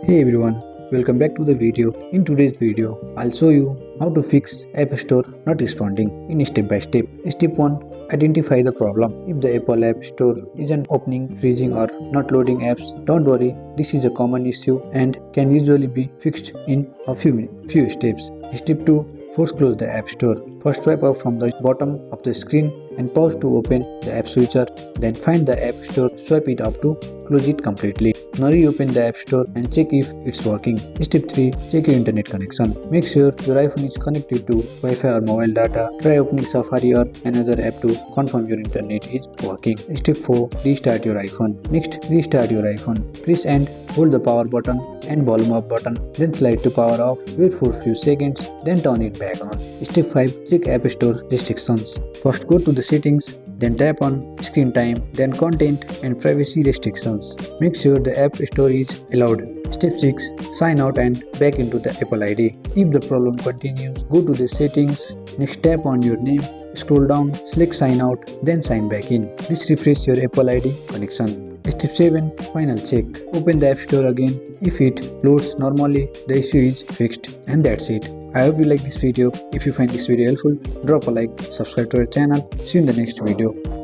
Hey everyone, welcome back to the video. In today's video, I'll show you how to fix App Store not responding in step by step. Step 1. Identify the problem. If the Apple App Store isn't opening, freezing or not loading apps, don't worry, this is a common issue and can usually be fixed in a few steps. Step 2. Force close the App Store. First swipe up from the bottom of the screen and pause to open the app switcher. Then find the App Store, swipe it up to close it completely. Now reopen the App Store and check if it's working. Step 3. Check your internet connection. Make sure your iPhone is connected to Wi-Fi or mobile data. Try opening Safari or another app to confirm your internet is working. Step 4. Restart your iPhone. Next, restart your iPhone. Press and hold the power button and volume up button. Then slide to power off. Wait for a few seconds. Then turn it back on. Step 5. Check App Store restrictions. First go to the settings. Then tap on screen time, then content and privacy restrictions. Make sure the App Store is allowed. Step 6. Sign out and back into the Apple ID. If the problem continues, go to the settings. Next tap on your name, scroll down, select sign out, then sign back in. This refresh your Apple ID connection. Step 7. Final check. Open the App Store again. If it loads normally, the issue is fixed. And that's it. I hope you like this video. If you find this video helpful, drop a like, subscribe to our channel. See you in the next video.